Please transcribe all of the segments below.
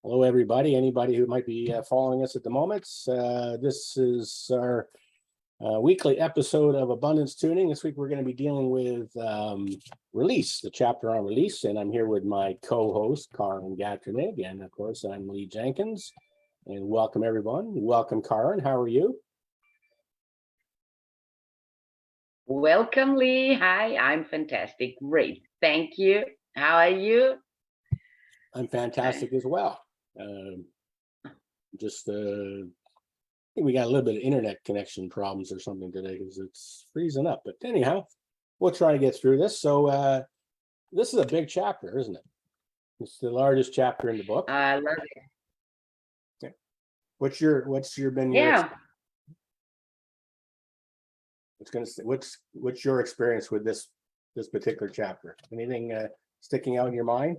Hello, everybody. Anybody who might be following us at the moment. This is our weekly episode of Abundance Tuning. This week, we're going to be dealing with release, the chapter on release. And I'm here with my co-host, Karin Gatrinig. And of course, I'm Lee Jenkins. And welcome, everyone. Welcome, Karin. How are you? Welcome, Lee. Hi, I'm fantastic. Great. Thank you. How are you? I'm fantastic as well. I think we got a little bit of internet connection problems or something today because it's freezing up. But anyhow, we'll try to get through this. So this is a big chapter, isn't it? It's the largest chapter in the book. I love it. Okay. What's your what's your experience with this particular chapter? Anything sticking out in your mind?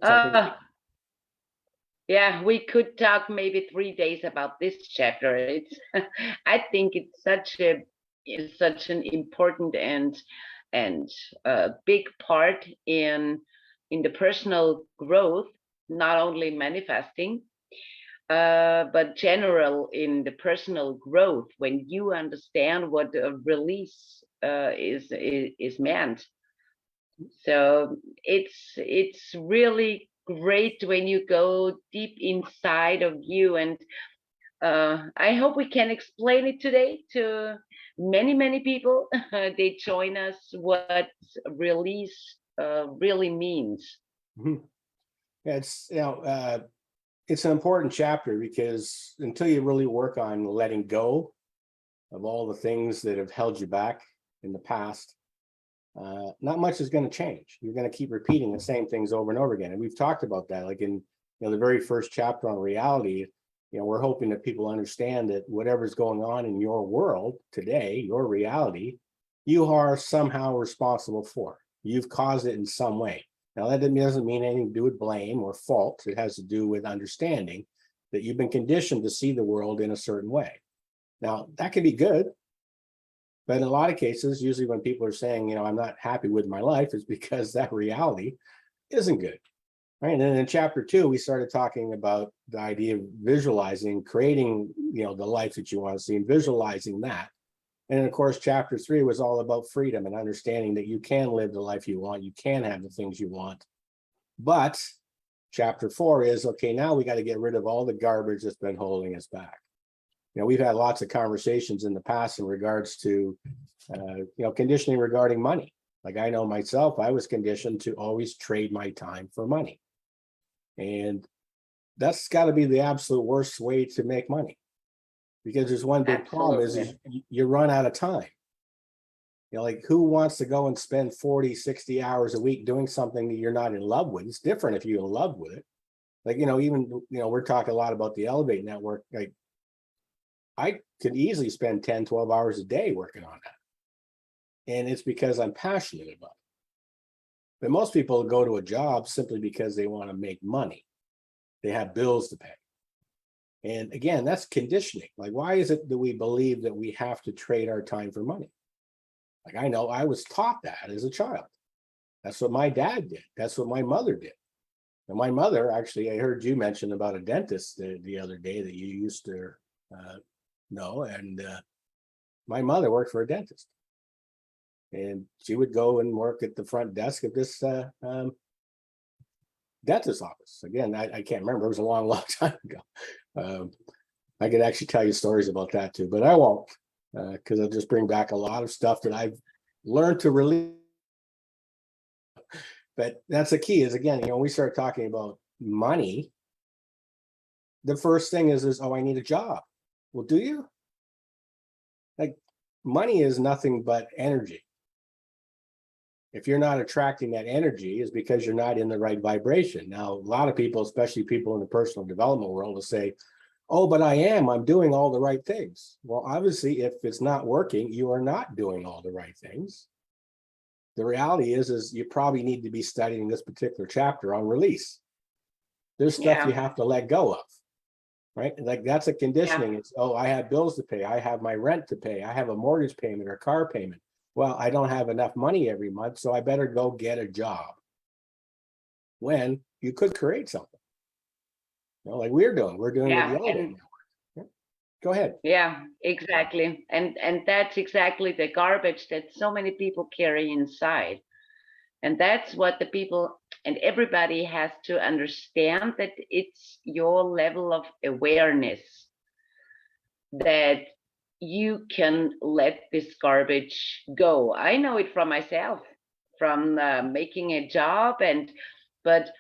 Yeah, we could talk maybe 3 days about this chapter. It's I think it's such an important and big part in the personal growth, not only manifesting, but general in the personal growth. When you understand what a release is meant, so it's really great when you go deep inside of you, and I hope we can explain it today to many people. They join us what release really means. Mm-hmm. Yeah, it's an important chapter because until you really work on letting go of all the things that have held you back in the past, not much is going to change. You're going to keep repeating the same things over and over again. And we've talked about that, like in the very first chapter on reality. We're hoping that people understand that whatever's going on in your world today, your reality, you are somehow responsible for. You've caused it in some way. Now, that doesn't mean anything to do with blame or fault. It has to do with understanding that you've been conditioned to see the world in a certain way. Now, that can be good. But in a lot of cases, usually when people are saying, I'm not happy with my life, it's because that reality isn't good. Right. And then in chapter 2, we started talking about the idea of visualizing, creating, the life that you want to see and visualizing that. And then, of course, chapter 3 was all about freedom and understanding that you can live the life you want. You can have the things you want. But chapter 4 is, okay, now we got to get rid of all the garbage that's been holding us back. We've had lots of conversations in the past in regards to, conditioning regarding money. Like I know myself, I was conditioned to always trade my time for money. And that's got to be the absolute worst way to make money. Because there's one big problem is you run out of time. Like who wants to go and spend 40, 60 hours a week doing something that you're not in love with? It's different if you're in love with it. Like, even, we're talking a lot about the Elevate Network. Like, I could easily spend 10, 12 hours a day working on that. And it's because I'm passionate about it. But most people go to a job simply because they want to make money. They have bills to pay. And again, that's conditioning. Like, why is it that we believe that we have to trade our time for money? Like, I know I was taught that as a child. That's what my dad did. That's what my mother did. And my mother, actually, I heard you mention about a dentist the other day that you used to know. And my mother worked for a dentist. And she would go and work at the front desk of this dentist's office. Again, I can't remember. It was a long time ago. I could actually tell you stories about that too, but I won't, because I'll just bring back a lot of stuff that I've learned to release. But that's the key is, again, when we start talking about money, the first thing is, oh, I need a job. Well, do you? Like, money is nothing but energy. If you're not attracting that energy, is because you're not in the right vibration. Now, a lot of people, especially people in the personal development world, will say, oh, but I'm doing all the right things. Well, obviously, if it's not working, you are not doing all the right things. The reality is you probably need to be studying this particular chapter on release. There's stuff you have to let go of, right? Like that's a conditioning. Yeah. It's, oh, I have bills to pay. I have my rent to pay. I have a mortgage payment or car payment. Well, I don't have enough money every month, so I better go get a job. When you could create something. like we're doing with the Yeah, elevator and network. Yeah. Go ahead. yeah, exactly. And that's exactly the garbage that so many people carry inside. And that's what the people and everybody has to understand, that it's your level of awareness that you can let this garbage go. I know it from myself, from making a job, but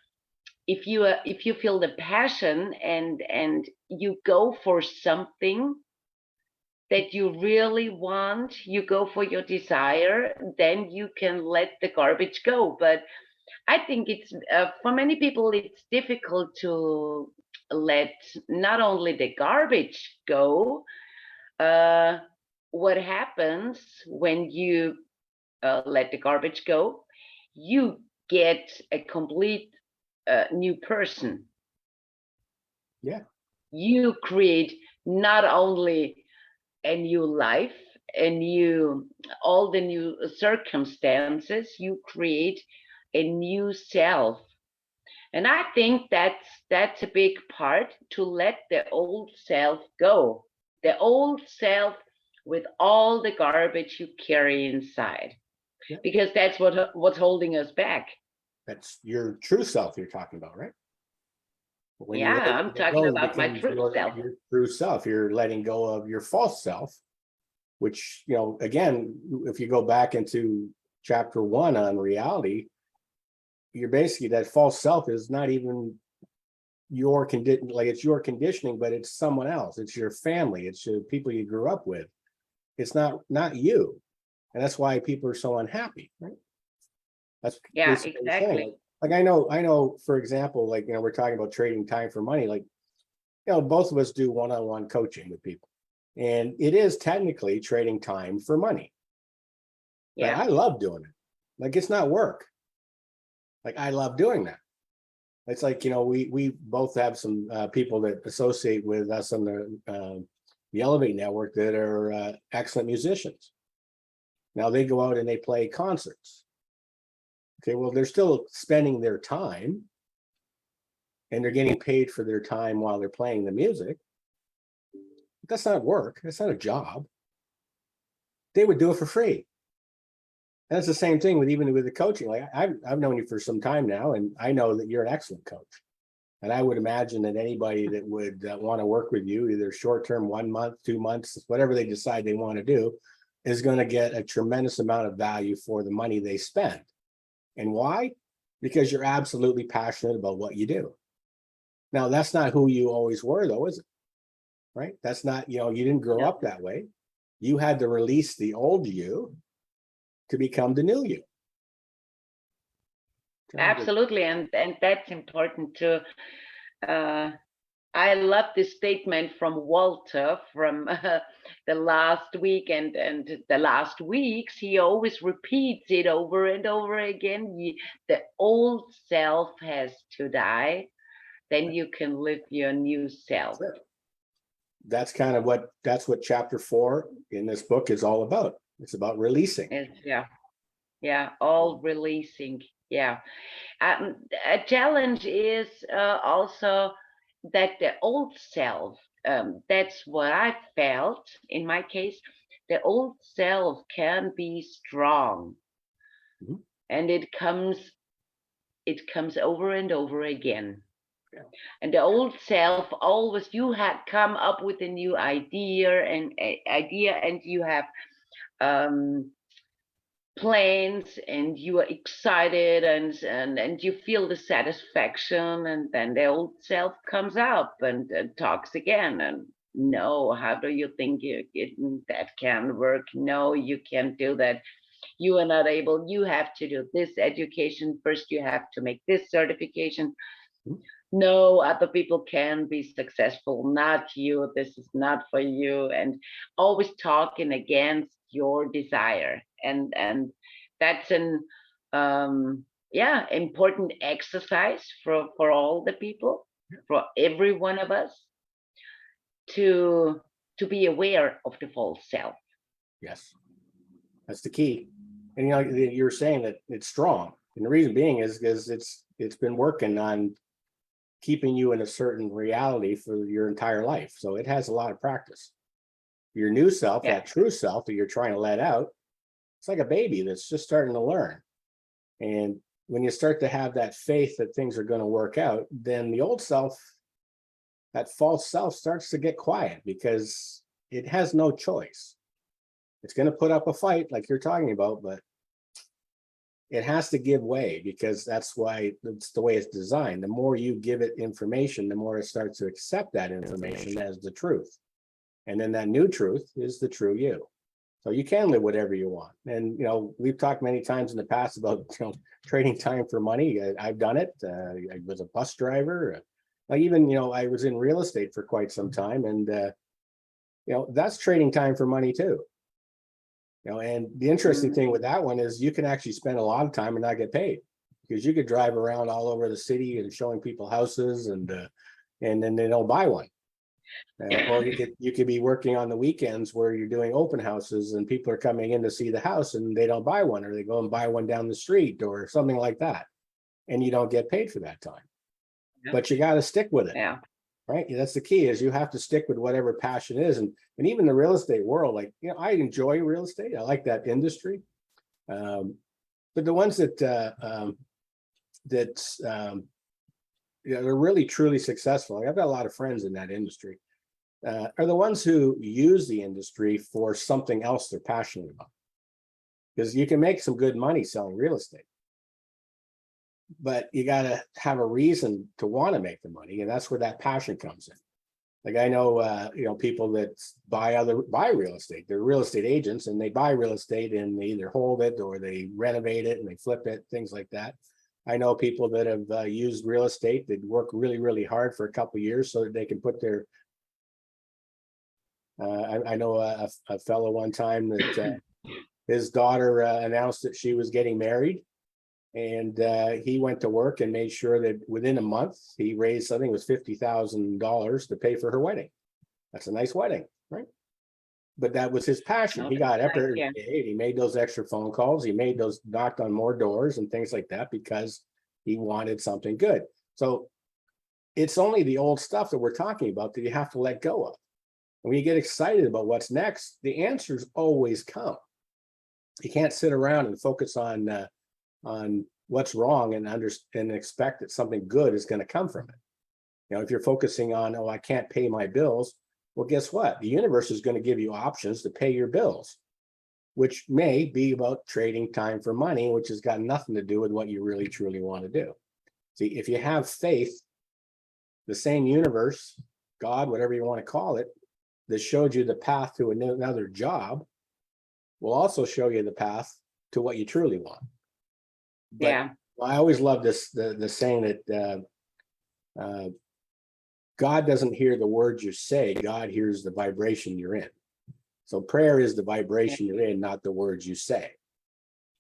if you feel the passion and you go for something that you really want, you go for your desire, then you can let the garbage go. But I think it's for many people it's difficult to let not only the garbage go. uh, what happens when you let the garbage go? You get a complete new person. Yeah. You create not only a new life, a new, all the new circumstances, you create a new self. And I think that's a big part, to let the old self go. The old self with all the garbage you carry inside. Yeah. Because that's what's holding us back. That's your true self you're talking about, right? When you Yeah, let I'm it talking go, it about my becomes true self. your true self. You're letting go of your false self, which, again, if you go back into chapter 1 on reality, you're basically, that false self is not even your condition, like it's your conditioning, but it's someone else. It's your family. It's your people you grew up with. It's not you. And that's why people are so unhappy, right? That's Yeah, basically what you're saying. exactly. Like I know, for example, like, we're talking about trading time for money. Like, both of us do one-on-one coaching with people. And it is technically trading time for money. But Yeah, I love doing it. Like, it's not work. Like, I love doing that. It's like, we both have some people that associate with us on the Elevate Network that are excellent musicians. Now they go out and they play concerts. Okay, well, they're still spending their time and they're getting paid for their time while they're playing the music. But that's not work. That's not a job. They would do it for free. And that's the same thing with even with the coaching. Like, I've known you for some time now, and I know that you're an excellent coach. And I would imagine that anybody that would want to work with you, either short term, 1 month, 2 months, whatever they decide they want to do, is going to get a tremendous amount of value for the money they spend. And why? Because you're absolutely passionate about what you do. Now, that's not who you always were, though, is it? Right? That's not, you didn't grow no, up that way. You had to release the old you to become the new you. absolutely. And that's important too. uh, I love this statement from Walter from the last week and the last weeks. He always repeats it over and over again. The old self has to die, then you can live your new self. That's what chapter 4 in this book is all about. It's about releasing. Yeah, all releasing. Yeah. A challenge is also that the old self, that's what I felt in my case, the old self can be strong. Mhm. And it comes over and over again. Yeah. And the old self, always, you had come up with a new idea and you have um plans and you are excited and you feel the satisfaction, and then the old self comes up and talks again, and no, how do you think that can work? No, you can't do that. You are not able. You have to do this education first. You have to make this certification. Mhm. No, other people can be successful, not you. This is not for you. And always talking against your desire. And that's an yeah, important exercise for all the people, for every one of us, to be aware of the false self. Yes, that's the key. And you were saying that it's strong, and the reason being is because it's been working on keeping you in a certain reality for your entire life. So it has a lot of practice. Your new self, Yeah. that true self that you're trying to let out, it's like a baby that's just starting to learn. And when you start to have that faith that things are going to work out, then the old self, that false self, starts to get quiet because it has no choice. It's going to put up a fight like you're talking about, but it has to give way because that's why it's the way it's designed. The more you give it information, the more it starts to accept that information as the truth. And then that new truth is the true you. So you can live whatever you want. And, we've talked many times in the past about, trading time for money. I've done it. I was a bus driver. Even, I was in real estate for quite some time. And, that's trading time for money too. And the interesting thing with that one is you can actually spend a lot of time and not get paid because you could drive around all over the city and showing people houses and then they don't buy one. Or you could be working on the weekends where you're doing open houses and people are coming in to see the house and they don't buy one, or they go and buy one down the street or something like that. And you don't get paid for that time. Yeah. But you got to stick with it. Yeah. Right. That's the key, is you have to stick with whatever passion is. And even the real estate world, like, I enjoy real estate. I like that industry. But the ones that are really truly successful, I've got a lot of friends in that industry, are the ones who use the industry for something else they're passionate about. Because you can make some good money selling real estate, but you got to have a reason to want to make the money, and that's where that passion comes in. Like I know, people that buy real estate. They're real estate agents, and they buy real estate and they either hold it or they renovate it and they flip it, things like that. I know people that have used real estate that work really, really hard for a couple of years so that they can put their. I know a fellow one time that his daughter announced that she was getting married. And he went to work and made sure that within a month he raised, I think it was $50,000 to pay for her wedding. That's a nice wedding, right? But that was his passion. He got up every day. He made those extra phone calls. He knocked on more doors and things like that because he wanted something good. So it's only the old stuff that we're talking about that you have to let go of. And when you get excited about what's next, the answers always come. You can't sit around and focus on what's wrong and expect that something good is going to come from it. If you're focusing on, I can't pay my bills, well, guess what? The universe is going to give you options to pay your bills, which may be about trading time for money, which has got nothing to do with what you really truly want to do. See, if you have faith, the same universe, God, whatever you want to call it, that showed you the path to another job will also show you the path to what you truly want. But yeah. I always love this, the saying that God doesn't hear the words you say, God hears the vibration you're in. So prayer is the vibration you're in, not the words you say,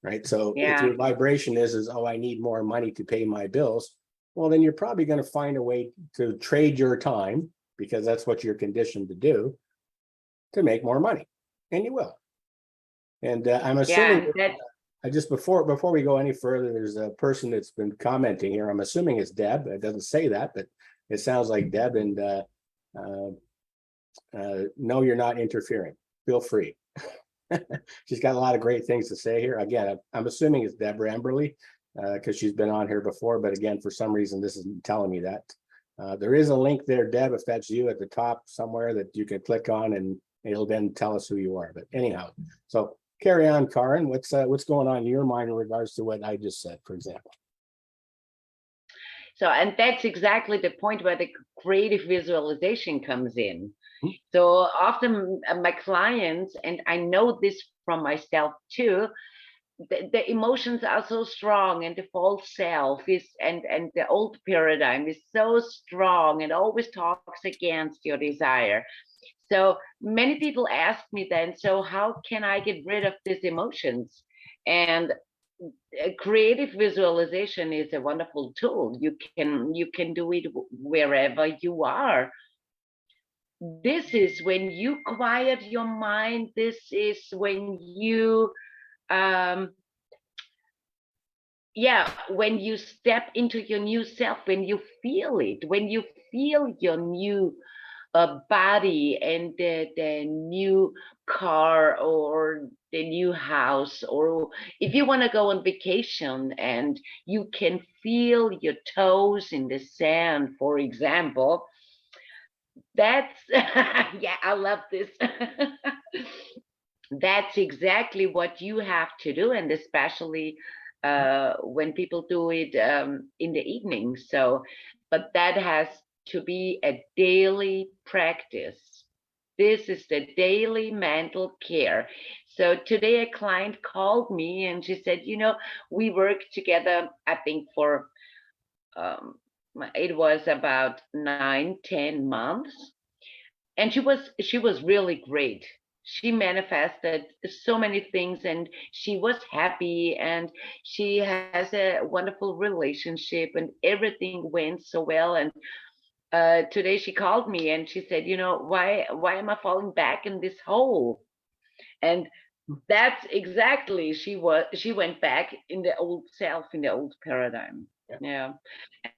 right? So if your vibration is, I need more money to pay my bills, well, then you're probably going to find a way to trade your time, because that's what you're conditioned to do, to make more money, and you will. And I'm assuming just before we go any further, there's a person that's been commenting here. I'm assuming it's Deb. It doesn't say that, but it sounds like Deb. And no, you're not interfering. Feel free. She's got a lot of great things to say here. Again, I'm assuming it's Deborah Emberly because she's been on here before. But again, for some reason, this isn't telling me that. There is a link there, Deb, if that's you, at the top somewhere that you can click on, and it'll then tell us who you are. But anyhow, so carry on, Karen. What's going on in your mind in regards to what I just said, for example? So, and that's exactly the point where the creative visualization comes in. So often my clients, and I know this from myself too, the emotions are so strong, and the false self is, and the old paradigm is so strong and always talks against your desire. So many people ask me then, so how can I get rid of these emotions? And creative visualization is a wonderful tool. You can do it wherever you are. This is when you quiet your mind. This is when you yeah, when you step into your new self, when you feel it, when you feel your new body and the new car or the new house, or if you want to go on vacation and you can feel your toes in the sand, for example, that's yeah, I love this. That's exactly what you have to do, and especially when people do it in the evening. So, but that has to be a daily practice. This is the daily mental care. So today a client called me and she said, we worked together, I think for um, it was about 9, 10 months, and she was really great. She manifested so many things and she was happy and she has a wonderful relationship and everything went so well. And today she called me and she said, why am I falling back in this hole? And that's exactly, she went back in the old self, in the old paradigm. Yeah. Yeah.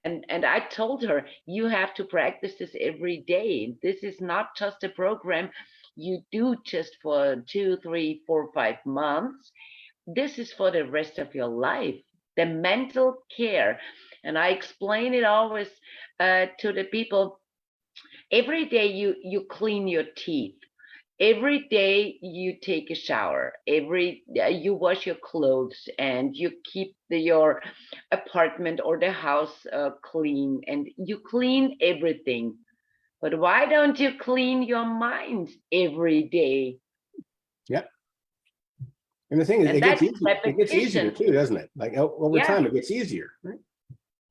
And I told her, you have to practice this every day. This is not just a program you do just for 2, 3, 4, 5 months. This is for the rest of your life, the mental care. And I explain it always to the people. Every day you clean your teeth. Every day you take a shower. Every you wash your clothes and you keep your apartment or the house clean, and you clean everything. But why don't you clean your mind every day? Yeah. And the thing is, And it gets that's easy. It gets easier repetition. too, doesn't it? Like over Yeah, time, it gets easier, right?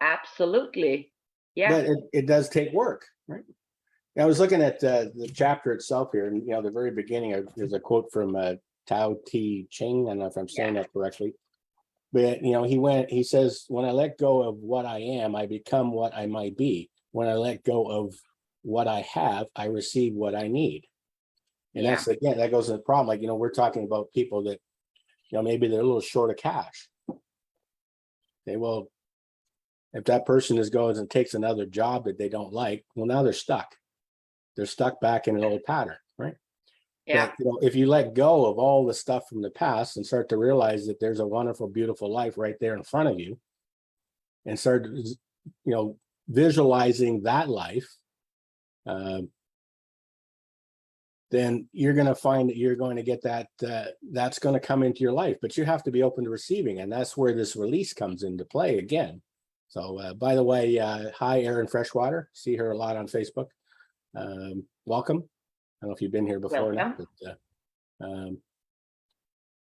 absolutely. Yeah, But it does take work, right? I was looking at the chapter itself here, and the very beginning, there's a quote from Tao Te Ching. I don't know if I'm saying yeah, that correctly, but he says, "When I let go of what I am, I become what I might be. When I let go of what I have, I receive what I need." And yeah, that's, again, that goes to the problem. Like, we're talking about people that, maybe they're a little short of cash. They will, if that person goes and takes another job that they don't like, well, now they're stuck. They're stuck back in an old pattern, right? yeah, But if you let go of all the stuff from the past and start to realize that there's a wonderful, beautiful life right there in front of you, and start, visualizing that life, uh, then you're going to find that you're going to get that. That's going to come into your life, but you have to be open to receiving, and that's where this release comes into play again. So, by the way, hi, Erin Freshwater. See her a lot on Facebook. Welcome. I don't know if you've been here before or not, welcome. but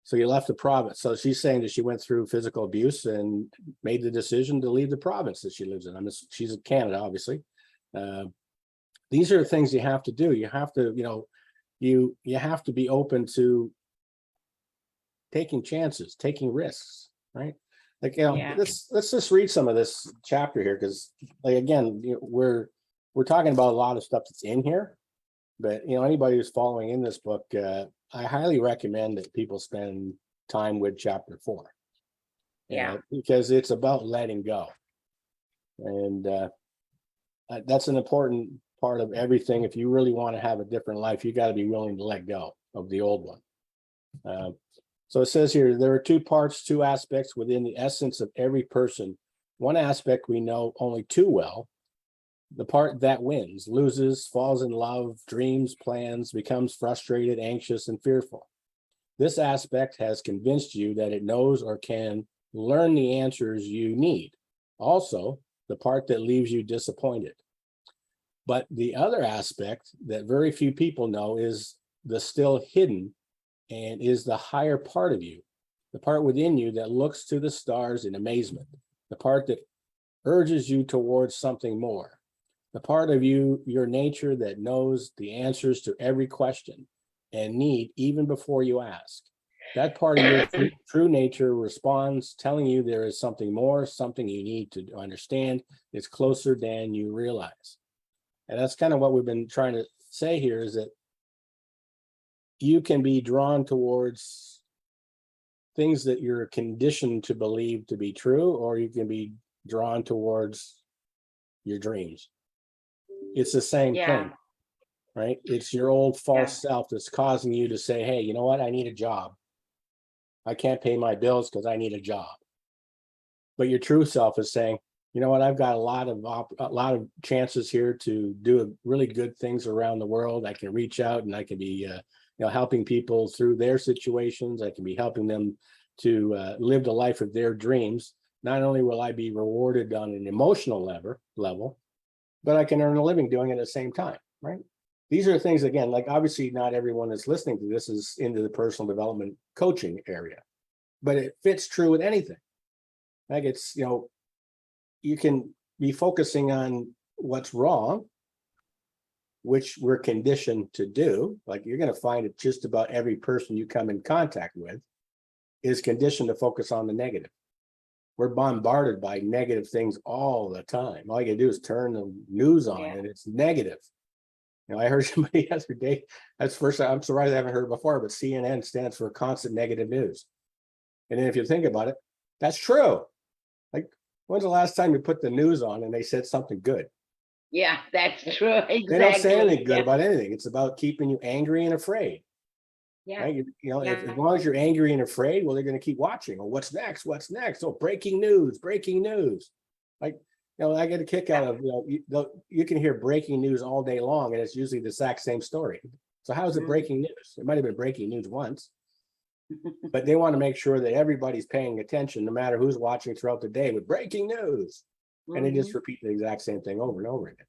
so you left the province. So she's saying that she went through physical abuse and made the decision to leave the province that she lives in. She's in Canada, obviously. These are the things you have to do. You have to, you have to be open to taking chances, taking risks, right? Like, Yeah, let's just read some of this chapter here, because, like, again, we're talking about a lot of stuff that's in here, but anybody who's following in this book, I highly recommend that people spend time with chapter 4, yeah, because it's about letting go, and that's an important part of everything. If you really want to have a different life, you got to be willing to let go of the old one. So it says here, there are two parts, two aspects within the essence of every person. One aspect we know only too well, the part that wins, loses, falls in love, dreams, plans, becomes frustrated, anxious, and fearful. This aspect has convinced you that it knows or can learn the answers you need. Also, the part that leaves you disappointed. But the other aspect that very few people know is the still hidden, and is the higher part of you, the part within you that looks to the stars in amazement, the part that urges you towards something more, the part of you, your nature, that knows the answers to every question and need even before you ask. That part of your true nature responds, telling you there is something more, something you need to understand. It's closer than you realize. And that's kind of what we've been trying to say here, is that you can be drawn towards things that you're conditioned to believe to be true, or you can be drawn towards your dreams. It's the same Yeah. thing, right? It's your old false Yeah. self that's causing you to say, hey, you know what? I need a job. I can't pay my bills because I need a job. But your true self is saying, you know what? I've got a lot of chances here to do really good things around the world. I can reach out and I can be, helping people through their situations. I can be helping them to live the life of their dreams. Not only will I be rewarded on an emotional level, but I can earn a living doing it at the same time, right? These are things, again, like obviously not everyone that's listening to this is into the personal development coaching area, but it fits true with anything. Like it's, you can be focusing on what's wrong, which we're conditioned to do. Like you're going to find it just about every person you come in contact with is conditioned to focus on the negative. We're bombarded by negative things all the time. All you can do is turn the news on and it's negative. I heard somebody the other day, that's the first time, I'm surprised I haven't heard it before, but CNN stands for constant negative news. And then if you think about it, that's true. Like, when's the last time you put the news on and they said something good? Yeah, that's true. Exactly. They don't say anything good about anything. It's about keeping you angry and afraid. Yeah. Right? As long as you're angry and afraid, well, they're going to keep watching. Well, what's next? What's next? Oh, breaking news, breaking news. Like, I get a kick out of, you can hear breaking news all day long, and it's usually the exact same story. So how is it breaking news? It might have been breaking news once, but they want to make sure that everybody's paying attention, no matter who's watching throughout the day with breaking news. And they just repeat the exact same thing over and over again,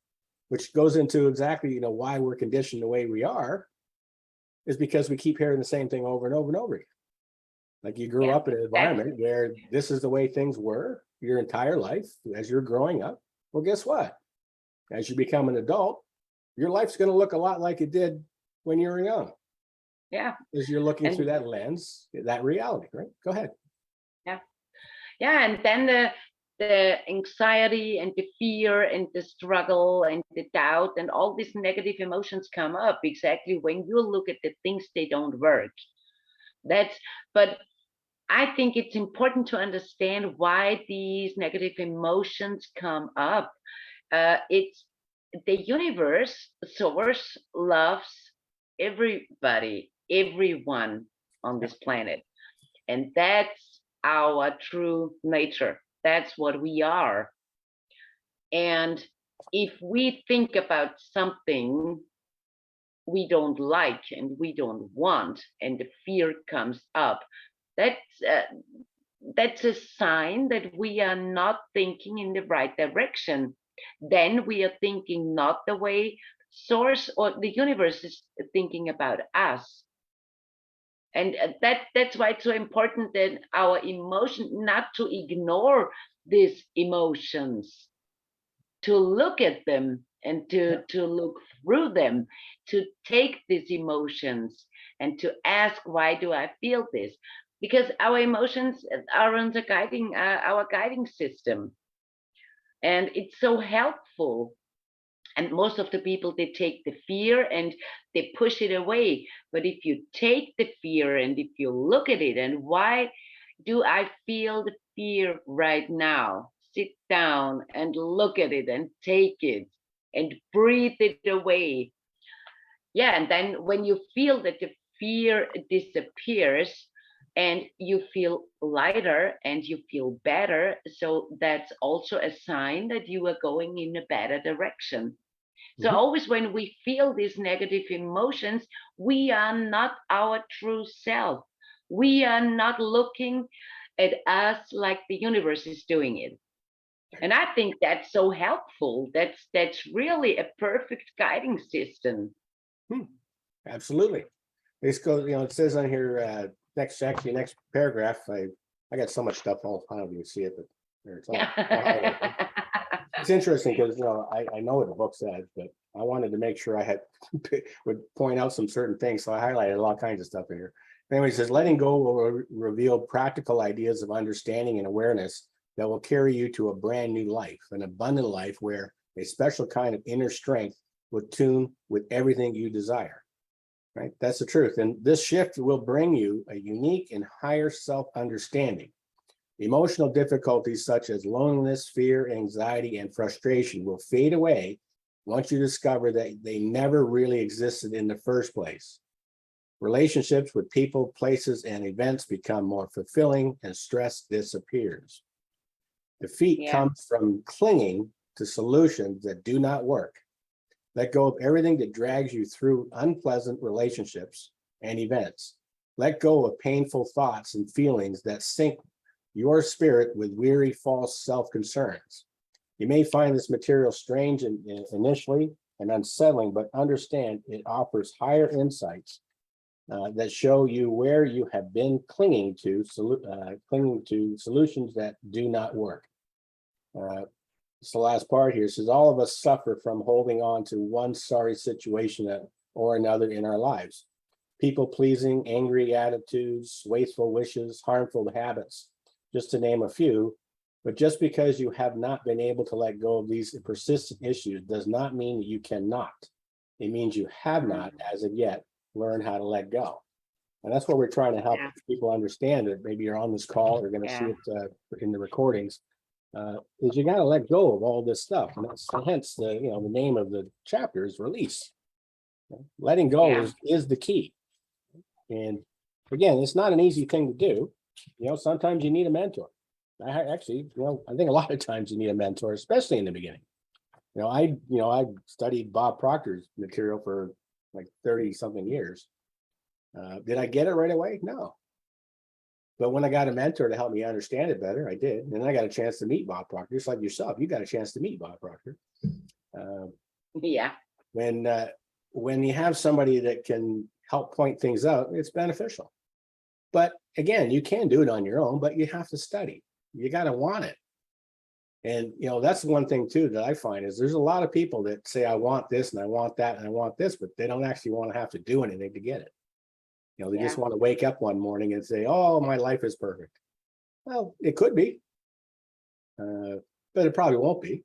which goes into exactly, why we're conditioned the way we are, is because we keep hearing the same thing over and over and over again. Like you grew up in an environment where this is the way things were your entire life as you're growing up. Well, guess what? As you become an adult, your life's going to look a lot like it did when you were young. Yeah. Because you're looking through that lens, that reality, right? Go ahead. Yeah. Yeah. And then the anxiety and the fear and the struggle and the doubt and all these negative emotions come up exactly when you look at the things they don't work. But I think it's important to understand why these negative emotions come up. It's the universe, source loves everybody, everyone on this planet. And that's our true nature. That's what we are. And if we think about something we don't like and we don't want, and the fear comes up, that's a sign that we are not thinking in the right direction. Then we are thinking not the way source or the universe is thinking about us. And that's why it's so important that our emotion, not to ignore these emotions, to look at them and to look through them, to take these emotions and to ask, why do I feel this? Because our emotions are our guiding system. And it's so helpful. And most of the people, they take the fear and they push it away. But if you take the fear and if you look at it, and why do I feel the fear right now? Sit down and look at it and take it and breathe it away. Yeah, and then when you feel that the fear disappears and you feel lighter and you feel better, so that's also a sign that you are going in a better direction. So always when we feel these negative emotions, we are not our true self. We are not looking at us like the universe is doing it. And I think that's so helpful. That's really a perfect guiding system. Absolutely. This goes, it says on here, next section, next paragraph. I got so much stuff. I don't know if you can see it, but there it's all. It's interesting because I know what the book says, but I wanted to make sure I had would point out some certain things. So I highlighted all kinds of stuff in here. Anyway, it says letting go will reveal practical ideas of understanding and awareness that will carry you to a brand new life, an abundant life where a special kind of inner strength will tune with everything you desire. right? That's the truth. And this shift will bring you a unique and higher self-understanding. Emotional difficulties such as loneliness, fear, anxiety, and frustration will fade away once you discover that they never really existed in the first place. Relationships with people, places, and events become more fulfilling, and stress disappears. Defeat comes from clinging to solutions that do not work. Let go of everything that drags you through unpleasant relationships and events. Let go of painful thoughts and feelings that sink your spirit with weary, false self-concerns. You may find this material strange initially and unsettling, but understand it offers higher insights that show you where you have been clinging to solutions that do not work. It's the last part here. It says all of us suffer from holding on to one sorry situation or another in our lives. People pleasing, angry attitudes, wasteful wishes, harmful habits, just to name a few. But just because you have not been able to let go of these persistent issues does not mean that you cannot. It means you have not, as of yet, learned how to let go. And that's what we're trying to help people understand. That maybe you're on this call, or going to see it in the recordings. Is you got to let go of all this stuff, and that's hence the the name of the chapter is release. Letting go is the key. And again, it's not an easy thing to do. Sometimes you need a mentor. I think a lot of times you need a mentor, especially in the beginning. I studied Bob Proctor's material for like 30 something years. Did I get it right away? No. But when I got a mentor to help me understand it better, I did. And I got a chance to meet Bob Proctor, just like yourself. You got a chance to meet Bob Proctor. When you have somebody that can help point things out, it's beneficial. But again, you can do it on your own, but you have to study. You got to want it. And, that's one thing too that I find is there's a lot of people that say, I want this and I want that and I want this, but they don't actually want to have to do anything to get it. They just want to wake up one morning and say, oh, my life is perfect. Well, it could be, but it probably won't be,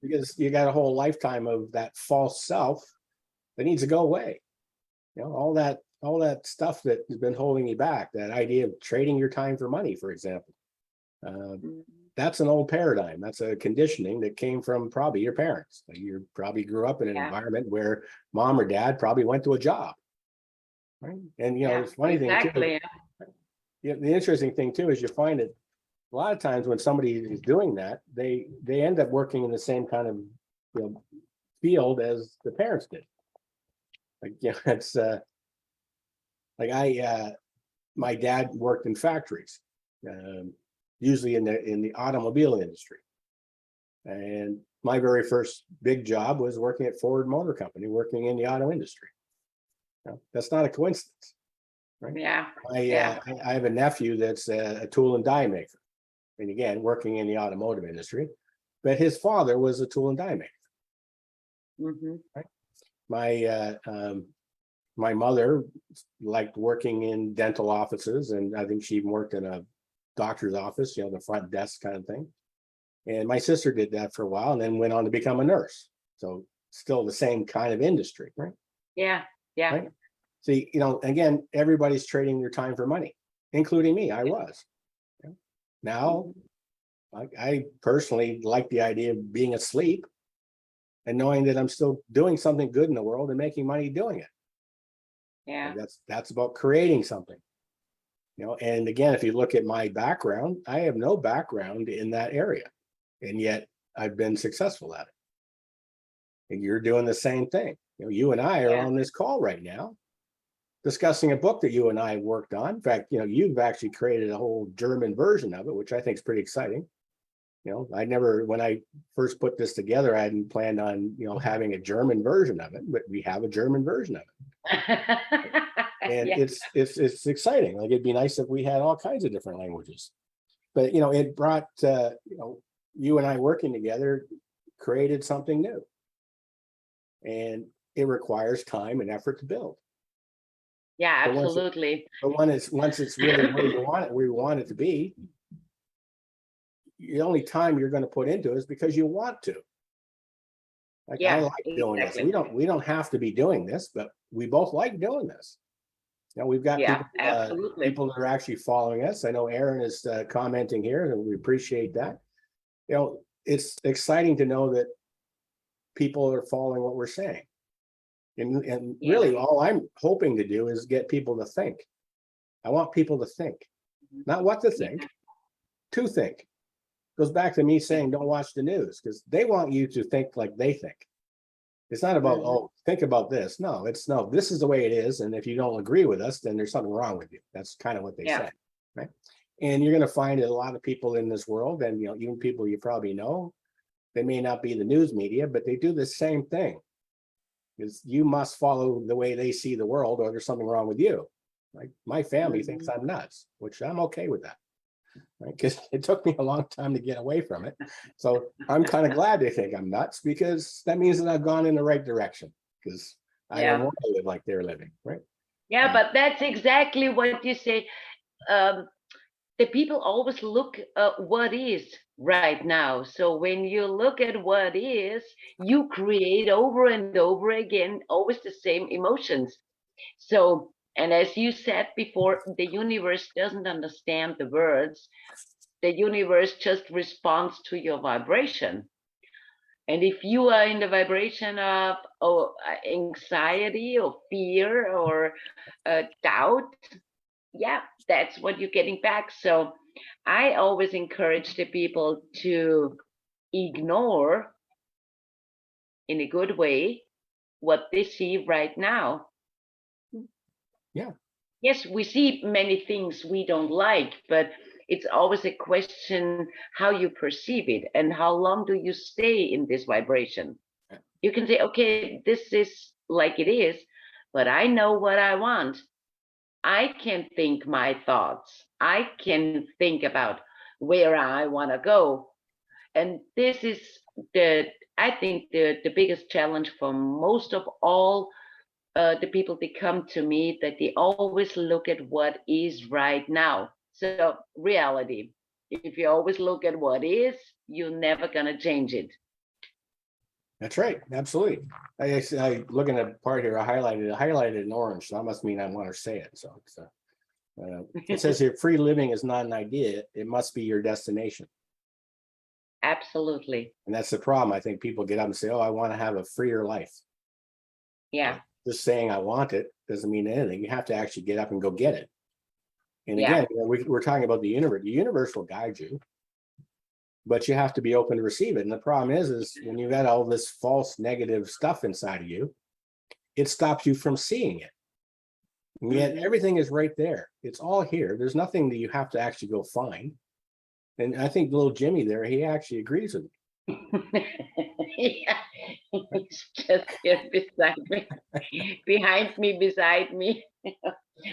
because you got a whole lifetime of that false self that needs to go away. All that stuff that has been holding you back, that idea of trading your time for money, for example. That's an old paradigm. That's a conditioning that came from probably your parents. You probably grew up in an environment where mom or dad probably went to a job. Right. And the funny thing too, the interesting thing too is you find that a lot of times when somebody is doing that, they end up working in the same kind of field as the parents did. It's my dad worked in factories, usually in the automobile industry, and my very first big job was working at Ford Motor Company, working in the auto industry. That's not a coincidence, right? I have a nephew that's a tool and die maker, and again, working in the automotive industry, but his father was a tool and die maker. Right? My mother liked working in dental offices, and I think she even worked in a doctor's office, the front desk kind of thing. And my sister did that for a while, and then went on to become a nurse. So still the same kind of industry, right? Right? See, again, everybody's trading their time for money, including me. I was. Now, I personally like the idea of being asleep and knowing that I'm still doing something good in the world and making money doing it. That's about creating something. And again, if you look at my background, I have no background in that area, and yet I've been successful at it. And you're doing the same thing. You and I are on this call right now discussing a book that you and I worked on. In fact, you've actually created a whole German version of it, which I think is pretty exciting. When I first put this together, I hadn't planned on, having a German version of it, but we have a German version of it. And it's exciting. Like, it'd be nice if we had all kinds of different languages, but, it brought, you and I working together created something new, and it requires time and effort to build. Absolutely. But once it's really where you want it to be, the only time you're going to put into it is because you want to. Like I Yeah, like doing this. exactly. We don't have to be doing this, but we both like doing this. Now we've got Yeah, people absolutely. people that are actually following us. I know Aaron is commenting here, and we appreciate that. You know, it's exciting to know that people are following what we're saying. And Yeah. really all I'm hoping to do is get people to think. I want people to think, not what to Yeah. think, to think. Goes back to me saying don't watch the news, because they want you to think like they think. It's not about, Mhm. oh, think about this. No, it's no, this is the way it is. And if you don't agree with us, then there's something wrong with you. That's kind of what they Yeah. say, right? And you're going to find that a lot of people in this world, and you know, even people you probably know, they may not be the news media, but they do the same thing. Is you must follow the way they see the world, or there's something wrong with you. Like my family thinks Mhm. I'm nuts, which I'm okay with that, right? Because it took me a long time to get away from it. So I'm kind of glad they think I'm nuts, because that means that I've gone in the right direction, because I don't Yeah. want to live like they're living, right? Yeah, but that's exactly what you say. Um, the people always look what is right now. So when you look at what is, you create over and over again always the same emotions. So, and as you said before, the universe doesn't understand the words. The universe just responds to your vibration. And if you are in the vibration of anxiety or fear or doubt, yeah, that's what you're getting back. So I always encourage the people to ignore in a good way what they see right now. Yeah, Yes, we see many things we don't like, but it's always a question how you perceive it and how long do you stay in this vibration. You can say, okay, this is like it is, but I know what I want. I can think my thoughts. I can think about where I want to go. And this is the, I think the biggest challenge for most of all the people that come to me, that they always look at what is right now. So reality, if you always look at what is, you're never going to change it. that's right. Absolutely. I looking at part here, I highlighted in orange. So that must mean I want to say it. So it says here, free living is not an idea. It must be your destination. Absolutely. And that's the problem. I think people get up and say, oh, I want to have a freer life. Yeah. But just saying I want it doesn't mean anything. You have to actually get up and go get it. And Yeah. again, you know, we're talking about the universe. The universe will guide you, but you have to be open to receive it. And the problem is when you got all this false negative stuff inside of you, it stops you from seeing it. And yet Mhm. everything is right there. It's all here. There's nothing that you have to actually go find. And I think little Jimmy there, he actually agrees with me. Yeah, he's just here beside me, behind me, beside me.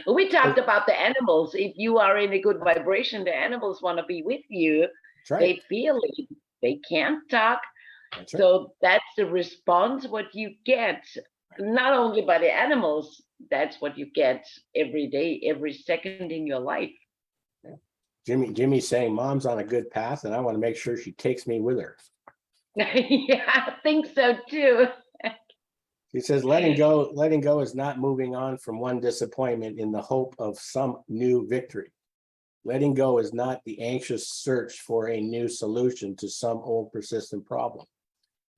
We talked about the animals. If you are in a good vibration, the animals want to be with you. That's right. They feel it. They can't talk. That's right. So that's the response, what you get, not only by the animals, that's what you get every day, every second in your life. Jimmy's saying mom's on a good path, and I want to make sure she takes me with her. Yeah, I think so too. He says letting go is not moving on from one disappointment in the hope of some new victory. Letting go is not the anxious search for a new solution to some old persistent problem.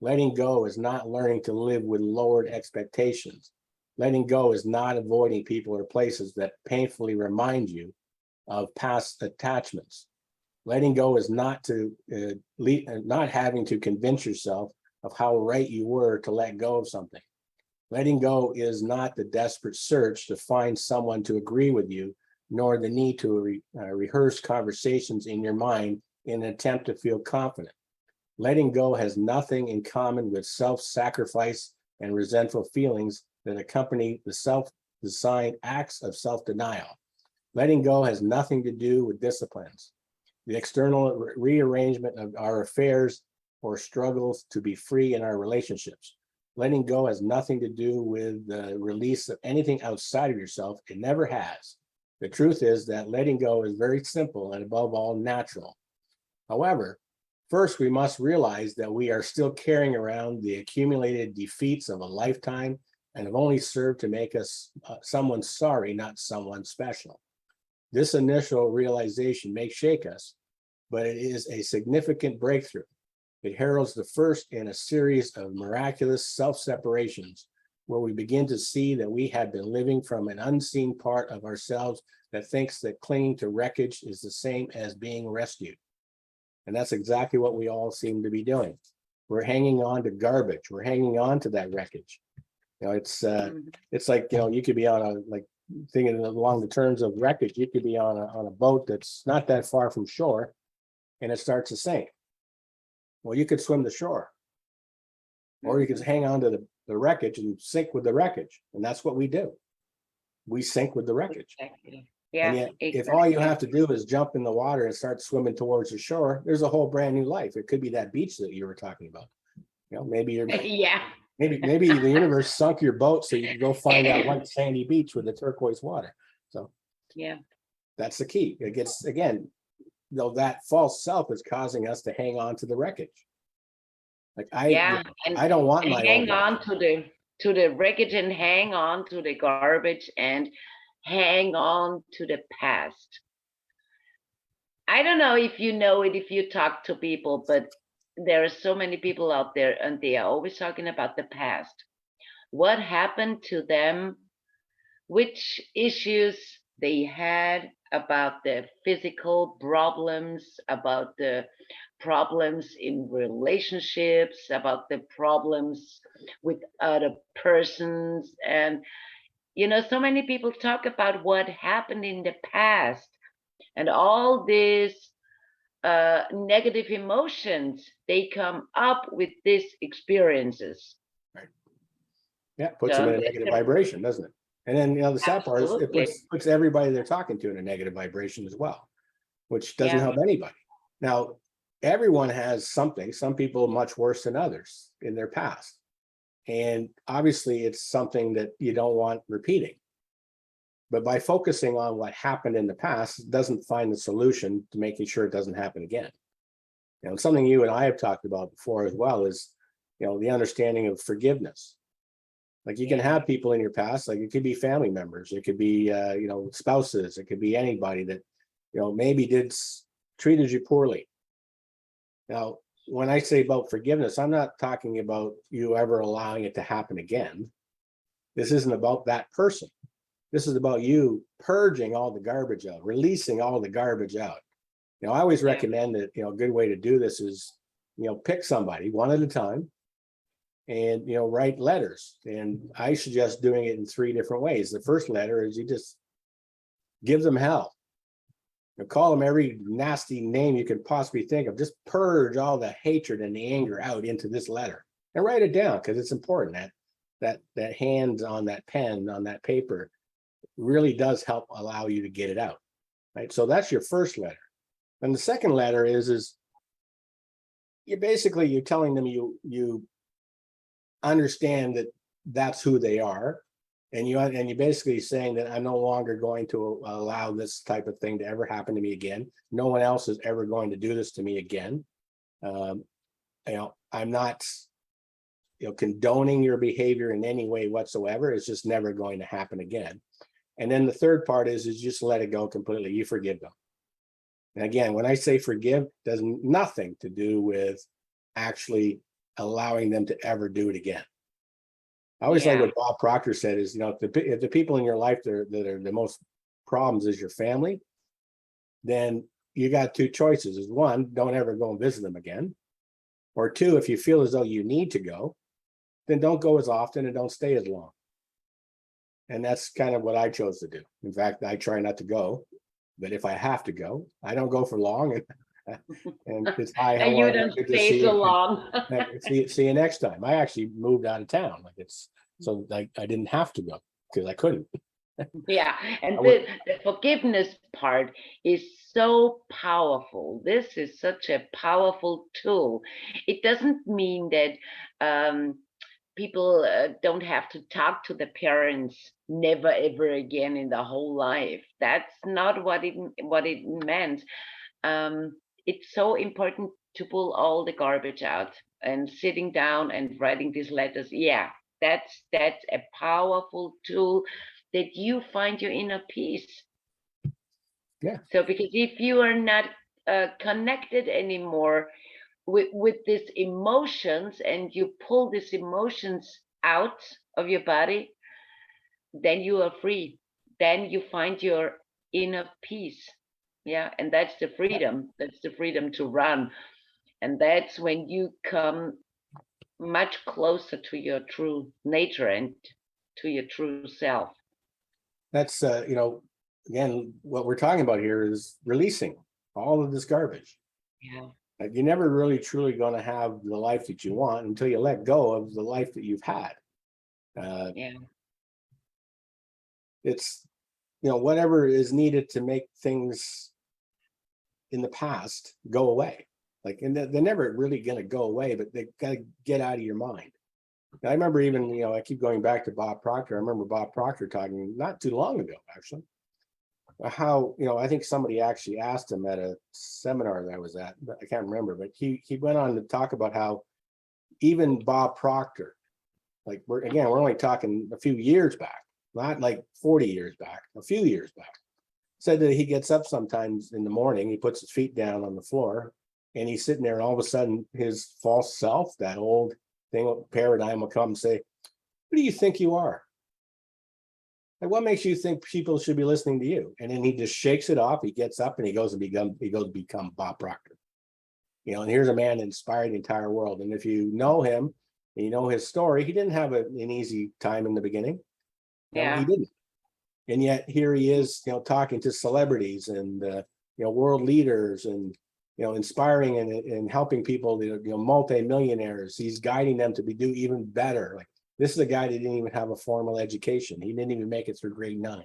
Letting go is not learning to live with lowered expectations. Letting go is not avoiding people or places that painfully remind you of past attachments. Letting go is not having to convince yourself of how right you were to let go of something. Letting go is not the desperate search to find someone to agree with you, nor the need to rehearse conversations in your mind in an attempt to feel confident. Letting go has nothing in common with self-sacrifice and resentful feelings that accompany the self-designed acts of self-denial. Letting go has nothing to do with disciplines, the external rearrangement of our affairs, or struggles to be free in our relationships. Letting go has nothing to do with the release of anything outside of yourself. It never has. The truth is that letting go is very simple and above all natural. However, First, we must realize that we are still carrying around the accumulated defeats of a lifetime and have only served to make us someone sorry, not someone special. This initial realization may shake us, but it is a significant breakthrough. It heralds the first in a series of miraculous self-separations where we begin to see that we have been living from an unseen part of ourselves that thinks that clinging to wreckage is the same as being rescued. And that's exactly what we all seem to be doing. We're hanging on to garbage. We're hanging on to that wreckage. It's like, you could be on a, like, thinking along the terms of wreckage, you could be on a boat that's not that far from shore and it starts to sink. Well, you could swim the shore, or you could hang on to the wreckage and sink with the wreckage. And that's what we do. We sink with the wreckage. Exactly. Yeah, And yet, exactly. if all you have to do is jump in the water and start swimming towards the shore, there's a whole brand new life. It could be that beach that you were talking about. Maybe you're Yeah. maybe the universe sunk your boat so you can go find that white sandy beach with the turquoise water. So yeah, that's the key. It gets, again, that false self is causing us to hang on to the wreckage. Like yeah, and I don't want my hang old on life. to the wreckage and hang on to the garbage and hang on to the past. I don't know if you know it, if you talk to people, but there are so many people out there and they are always talking about the past. What happened to them, which issues they had, about the physical problems, about the problems in relationships, about the problems with other persons. And, so many people talk about what happened in the past and all these negative emotions, they come up with these experiences. Right. Yeah, puts them So in a negative vibration, doesn't it? And then the sad part is it absolutely, puts everybody they're talking to in a negative vibration as well, which doesn't yeah, help anybody. Now, everyone has something, some people much worse than others in their past. And obviously it's something that you don't want repeating. But by focusing on what happened in the past, it doesn't find the solution to making sure it doesn't happen again. Something you and I have talked about before as well is, the understanding of forgiveness. Like you can yeah, have people in your past, like it could be family members, it could be, spouses, it could be anybody that, maybe treated you poorly. Now, when I say about forgiveness, I'm not talking about you ever allowing it to happen again. This isn't about that person. This is about you purging all the garbage out, releasing all the garbage out. I always yeah, recommend that, a good way to do this is, pick somebody one at a time and, write letters. And I suggest doing it in 3 different ways. The first letter is you just give them hell. Call them every nasty name you could possibly think of. Just purge all the hatred and the anger out into this letter and write it down, because it's important that hand on that pen, on that paper, really does help allow you to get it out. Right. So that's your first letter. And the second letter is you're telling them you understand that that's who they are. And you're basically saying that I'm no longer going to allow this type of thing to ever happen to me again. No one else is ever going to do this to me again. I'm not, condoning your behavior in any way whatsoever. It's just never going to happen again. And then the third part is just let it go completely. You forgive them. And again, when I say forgive, there's nothing to do with actually allowing them to ever do it again. I always like yeah, what Bob Proctor said is, if the people in your life that are the most problems is your family, then you got 2 choices. Is one, don't ever go and visit them again. Or 2, if you feel as though you need to go, then don't go as often and don't stay as long. And that's kind of what I chose to do. In fact, I try not to go, but if I have to go, I don't go for long. And it's hi, and how you are you? don't Good to stay see so you. long. See you next time. I actually moved out of town. So I didn't have to go because I couldn't. Yeah, and I would, the forgiveness part is so powerful. This is such a powerful tool. It doesn't mean that people don't have to talk to the parents never ever again in the whole life. That's not what it meant. It's so important to pull all the garbage out and sitting down and writing these letters. Yeah, that's a powerful tool that you find your inner peace. Yeah. So because if you are not connected anymore with these emotions, and you pull these emotions out of your body, then you are free. Then you find your inner peace. Yeah, and that's the freedom. That's the freedom to run. And that's when you come much closer to your true nature and to your true self. That's again, what we're talking about here is releasing all of this garbage. Yeah. You're never really truly going to have the life that you want until you let go of the life that you've had. Yeah. It's whatever is needed to make things in the past go away. Like, and they're never really going to go away, but they got to get out of your mind. And I remember even, I keep going back to Bob Proctor. I remember Bob Proctor talking not too long ago, actually, how, I think somebody actually asked him at a seminar that I was at, but I can't remember, but he went on to talk about how even Bob Proctor, like we're only talking a few years back, not like 40 years back, a few years back, said that he gets up sometimes in the morning, he puts his feet down on the floor, and he's sitting there, and all of a sudden his false self, that old thing, paradigm, will come and say, "Who do you think you are? Like, what makes you think people should be listening to you?" And then he just shakes it off. He gets up and he goes to become Bob Proctor. And here's a man that inspired the entire world. And if you know him and you know his story, he didn't have an easy time in the beginning. Yeah. He didn't. And yet here he is, talking to celebrities and world leaders, and inspiring and helping people, multi-millionaires. He's guiding them to do even better. Like, this is a guy that didn't even have a formal education. He didn't even make it through grade 9.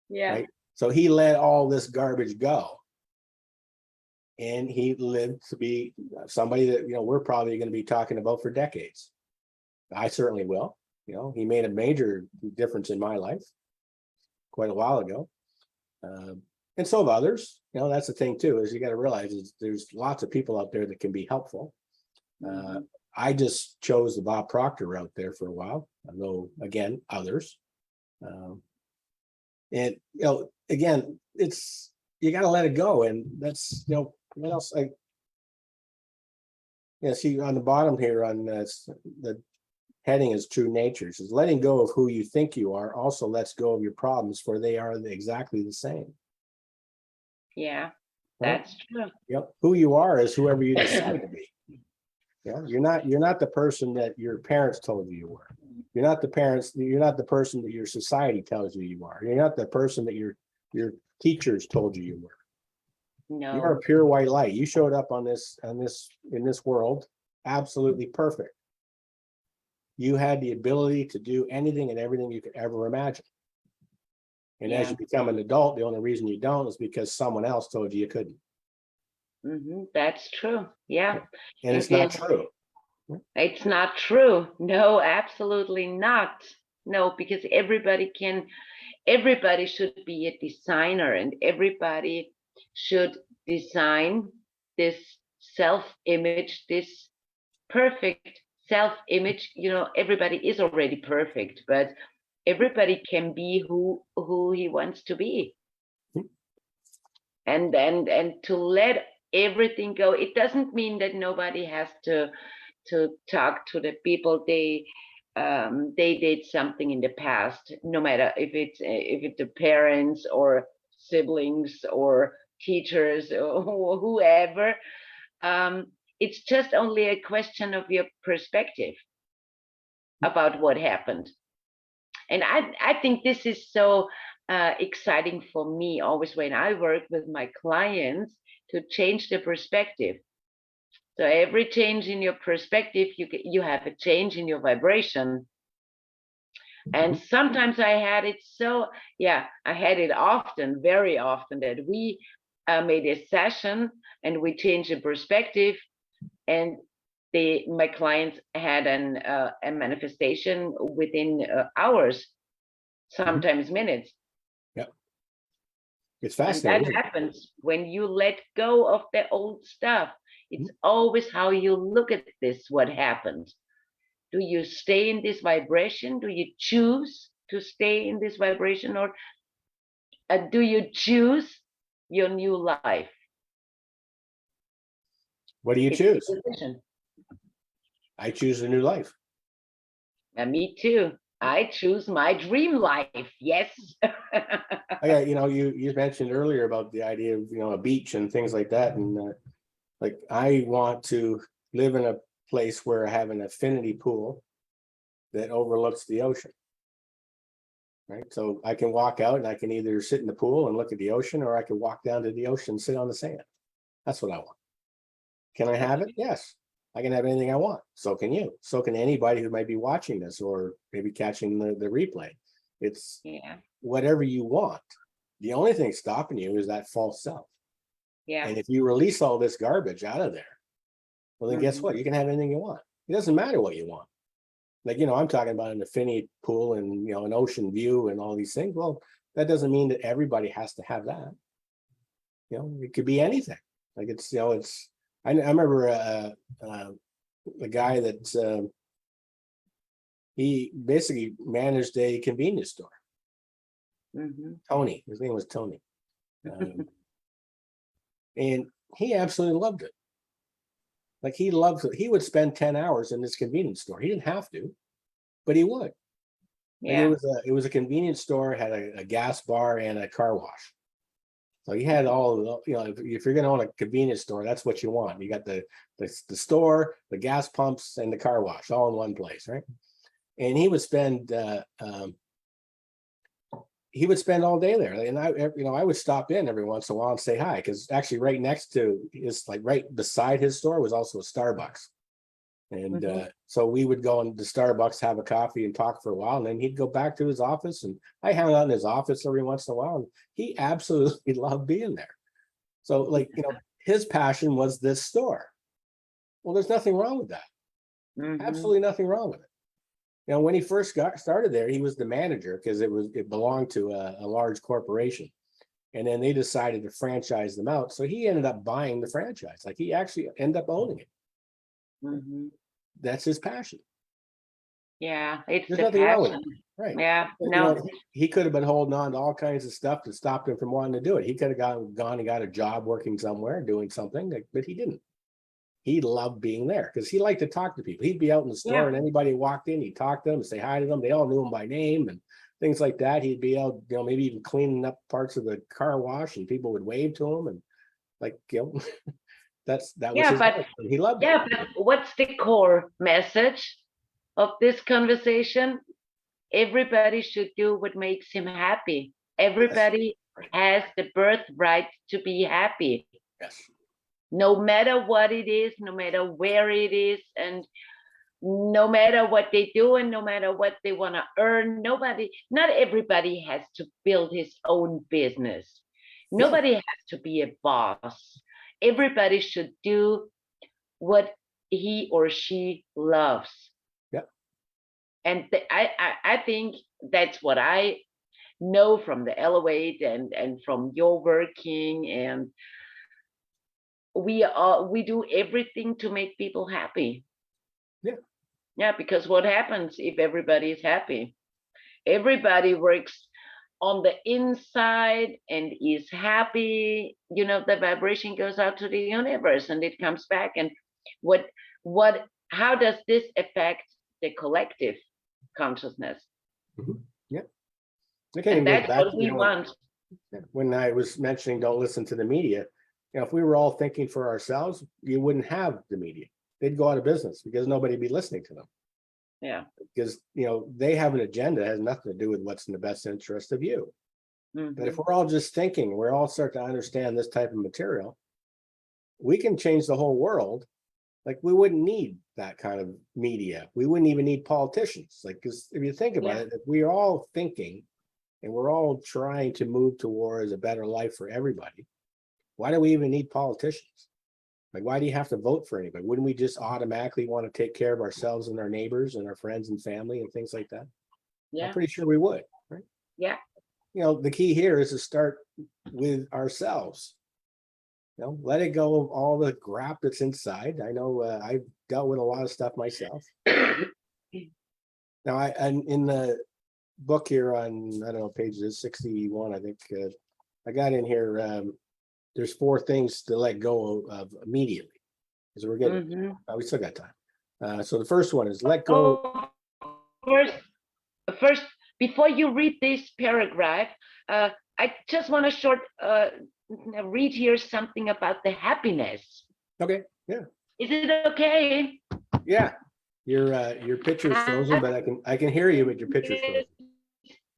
Yeah. Right. So he let all this garbage go. And he lived to be somebody that, we're probably going to be talking about for decades. I certainly will. He made a major difference in my life quite a while ago. And so have others. That's the thing too, is you got to realize there's lots of people out there that can be helpful. I just chose the Bob Proctor route there for a while, although again, others. And again, it's, you got to let it go. And that's, what else? See on the bottom here on the heading is true nature. It says, letting go of who you think you are also lets go of your problems, for they are exactly the same. Yeah, right? That's true. Who you are is whoever you decide to be. You're not the person that your parents told you were. You're not the person that your society tells you are. You're not the person that your teachers told you were. No. You're a pure white light. You showed up in this world absolutely perfect. You had the ability to do anything and everything you could ever imagine. And as you become an adult, the only reason you don't is because someone else told you couldn't. That's true. Yeah. And it's not true. It's not true. No, absolutely not. No, because everybody should be a designer, and everybody should design this self-image, this perfect self-image. Everybody is already perfect, but everybody can be who he wants to be. And to let everything go. It doesn't mean that nobody has to talk to the people they did something in the past, no matter if it's the parents or siblings or teachers or whoever. It's just only a question of your perspective about what happened. And I think this is so exciting for me always when I work with my clients, to change the perspective. So every change in your perspective, you have a change in your vibration. And sometimes I had it often, very often, that we made a session and we changed the perspective, and my clients had a manifestation within hours, sometimes minutes. Yep. It's And fascinating. that happens when you let go of the old stuff. It's always how you look at this, what happens. Do you stay in this vibration? Do you choose to stay in this vibration, or do you choose your new life? What do you It's a choose? decision. I choose a new life. And me too. I choose my dream life. Yes. Okay, you mentioned earlier about the idea of a beach and things like that, and like I want to live in a place where I have an affinity pool that overlooks the ocean. Right, so I can walk out and I can either sit in the pool and look at the ocean, or I can walk down to the ocean and sit on the sand. That's what I want. Can I have it? Yes, I can have anything I want. So can you. So can anybody who might be watching this or maybe catching the replay. It's Yeah. whatever you want. The only thing stopping you is that false self. Yeah. And if you release all this garbage out of there, well, then guess what? You can have anything you want. It doesn't matter what you want. Like, I'm talking about an affinity pool and, an ocean view and all these things. Well, that doesn't mean that everybody has to have that. It could be anything. Like I remember a guy that he basically managed a convenience store. Tony, his name was Tony. And he absolutely loved it. Like he loved it. He would spend 10 hours in this convenience store. He didn't have to, but he would. Like Yeah. it was a convenience store, had a gas bar and a car wash. So he had all, if you're going to own a convenience store, that's what you want. You got the store, the gas pumps, and the car wash all in one place, right? And he would spend all day there. And I would stop in every once in a while and say hi, because actually right next to right beside his store was also a Starbucks. And so we would go into Starbucks, have a coffee and talk for a while. And then he'd go back to his office, and I hung out in his office every once in a while. And he absolutely loved being there. So his passion was this store. Well, there's nothing wrong with that. Absolutely nothing wrong with it. When he first got started there, he was the manager because it belonged to a large corporation. And then they decided to franchise them out. So he ended up buying the franchise. Like he actually ended up owning it. That's his passion. Yeah, it's There's the nothing wrong with it. passion. Right. Yeah. But, No. he could have been holding on to all kinds of stuff that stopped him from wanting to do it. He could have gone and got a job working somewhere, doing something, but he didn't. He loved being there because he liked to talk to people. He'd be out in the store, and anybody who walked in, he'd talk to them and say hi to them. They all knew him by name and things like that. He'd be out, maybe even cleaning up parts of the car wash, and people would wave to him, and like, that was his life. And he loved it. Yeah, but what's the core message of this conversation? Everybody should do what makes him happy. Everybody has the birthright to be happy. Yes. No matter what it is, no matter where it is, and no matter what they do, and no matter what they want to earn. Not everybody has to build his own business. Nobody has to be a boss. Everybody should do what he or she loves. Yeah. And I think that's what I know from the Elevate and from your working, and we do everything to make people happy. Yeah, because what happens if everybody is happy? Everybody works on the inside and is happy. The vibration goes out to the universe and it comes back. And how does this affect the collective consciousness? Yeah. And that's what we want. When I was mentioning don't listen to the media, if we were all thinking for ourselves, you wouldn't have the media. They'd go out of business because nobody'd be listening to them. Yeah. Because they have an agenda that has nothing to do with what's in the best interest of you. But if we're all just thinking, we're all start to understand this type of material, we can change the whole world. Like we wouldn't need that kind of media. We wouldn't even need politicians. Like, because if you think about it, if we're all thinking and we're all trying to move towards a better life for everybody, why do we even need politicians? Like, why do you have to vote for anybody? Wouldn't we just automatically want to take care of ourselves and our neighbors and our friends and family and things like that? Yeah. I'm pretty sure we would, right? Yeah. The key here is to start with ourselves. let it go of all the crap that's inside. I know I've dealt with a lot of stuff myself. Now, and in the book here on, I don't know, pages 61, I think, I got in here, there's 4 things to let go of immediately. Because we're getting, we still got time. So the first one is let go. Oh, first, before you read this paragraph, I just want to read here something about the happiness. Okay, yeah. Is it okay? Yeah. Your picture's frozen, but I can hear you, but your picture's frozen.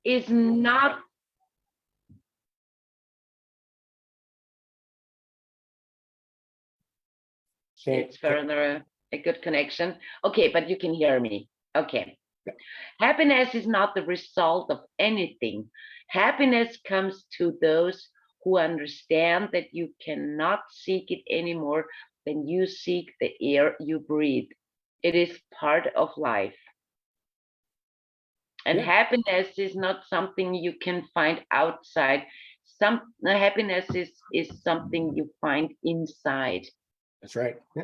Is not it's further a good connection. Okay, but you can hear me. Okay. Yeah. Happiness is not the result of anything. Happiness comes to those who understand that you cannot seek it anymore than you seek the air you breathe. It is part of life. And happiness is not something you can find outside. Happiness is something you find inside. That's right. Yeah.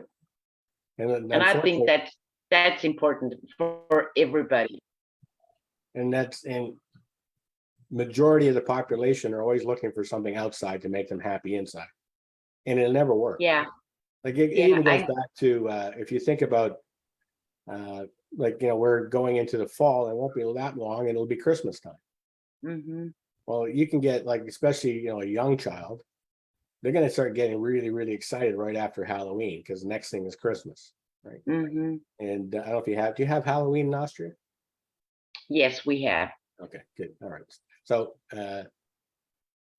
And I think that's important for everybody. And majority of the population are always looking for something outside to make them happy inside, and it'll never work. Yeah. Like it even goes back to if you think about we're going into the fall, it won't be that long, and it'll be Christmas time. Well, you can get, like, especially a young child, they're going to start getting really, really excited right after Halloween, because the next thing is Christmas, right? And I don't know if do you have Halloween in Austria? Yes, we have. Okay, good. All right. So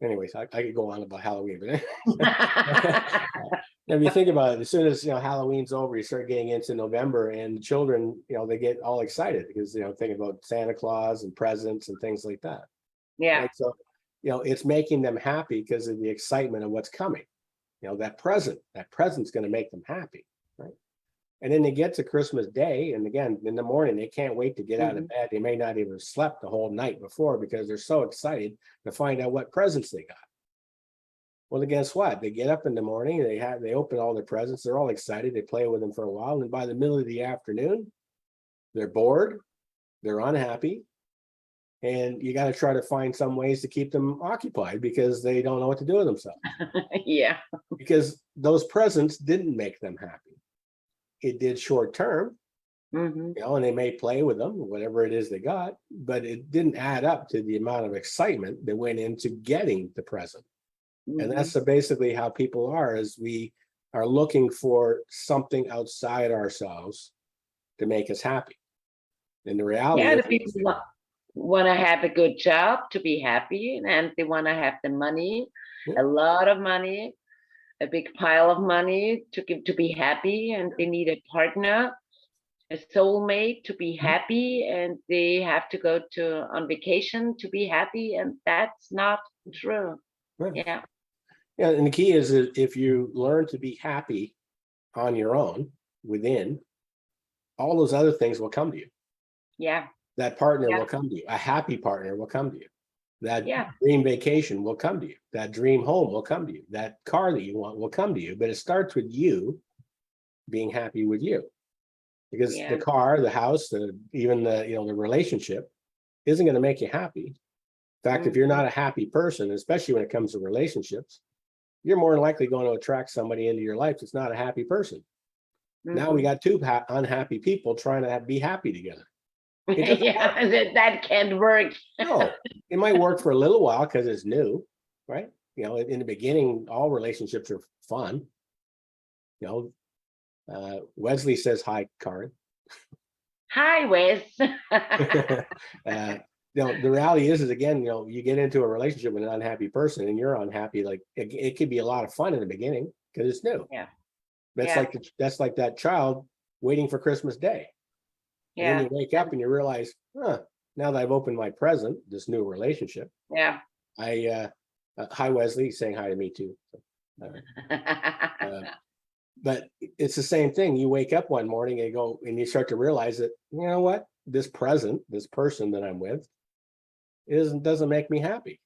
anyways, I could go on about Halloween, but if you think about it, as soon as Halloween's over, you start getting into November, and the children, they get all excited because thinking about Santa Claus and presents and things like that. Yeah. Right? So it's making them happy because of the excitement of what's coming. That present's going to make them happy, right? And then they get to Christmas Day, and again in the morning they can't wait to get out of bed. They may not even have slept the whole night before because they're so excited to find out what presents they got. Well, then guess what? They get up in the morning, they open all their presents, they're all excited, they play with them for a while, and by the middle of the afternoon, they're bored, they're unhappy, and you got to try to find some ways to keep them occupied because they don't know what to do with themselves. Yeah. Because those presents didn't make them happy. It did short term, and they may play with them, whatever it is they got, but it didn't add up to the amount of excitement that went into getting the present. And that's basically how people are, is we are looking for something outside ourselves to make us happy. And the reality is, the people want to have a good job to be happy, and they want to have the money, a lot of money, a big pile of money to be happy, and they need a partner, a soulmate to be happy, and they have to go on vacation to be happy, and that's not true. Right. Yeah. Yeah, and the key is that if you learn to be happy on your own within, all those other things will come to you. Yeah. That partner will come to you. A happy partner will come to you. That dream vacation will come to you. That dream home will come to you. That car that you want will come to you. But it starts with you being happy with you, because the car, the house, even the relationship isn't going to make you happy. In fact, if you're not a happy person, especially when it comes to relationships, you're more than likely going to attract somebody into your life that's not a happy person. Now we got 2 unhappy people trying to be happy together. That can't work. No, it might work for a little while because it's new, right? In the beginning, all relationships are fun. Wesley says hi, Karen. Hi, Wes. The reality is again, you get into a relationship with an unhappy person and you're unhappy. Like it could be a lot of fun in the beginning because it's new. Yeah. That's like that child waiting for Christmas Day. And then you wake up and you realize, now that I've opened my present, this new relationship. Yeah. Hi, Wesley, saying hi to me too. But it's the same thing. You wake up one morning and you start to realize that, you know what, this person that I'm with doesn't make me happy.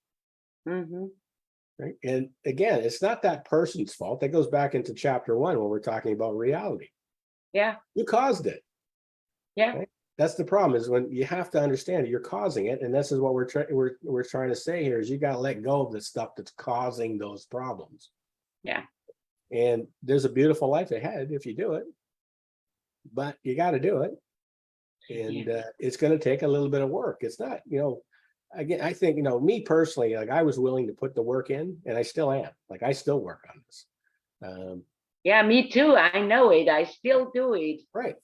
right? And again, it's not that person's fault. That goes back into chapter 1 when we're talking about reality. Yeah. You caused it. Yeah. Right? That's the problem, is when you have to understand you're causing it. And this is what we're trying to say here, is you got to let go of the stuff that's causing those problems. Yeah. And there's a beautiful life ahead if you do it, but you got to do it. And it's going to take a little bit of work. It's not, again, I think, me personally, like I was willing to put the work in, and I still am. Like I still work on this. Yeah, me too. I know it. I still do it. Right.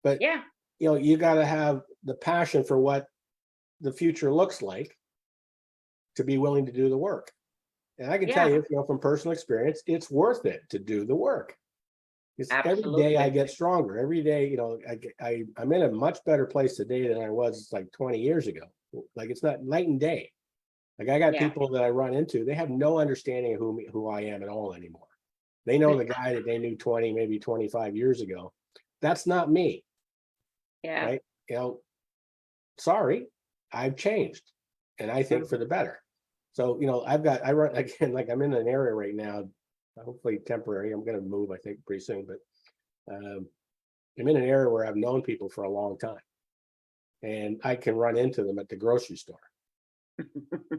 But, yeah, you got to have the passion for what the future looks like to be willing to do the work. And I can tell you, from personal experience, it's worth it to do the work. It's every day I get stronger. Every day, I'm in a much better place today than I was like 20 years ago. Like it's not night and day. Like I got people that I run into, they have no understanding of who I am at all anymore. They know the guy that they knew 20, maybe 25 years ago. That's not me. Yeah. Right. Sorry, I've changed, and I think for the better. So, I run again, like I'm in an area right now, hopefully temporary. I'm going to move, I think, pretty soon, but I'm in an area where I've known people for a long time, and I can run into them at the grocery store.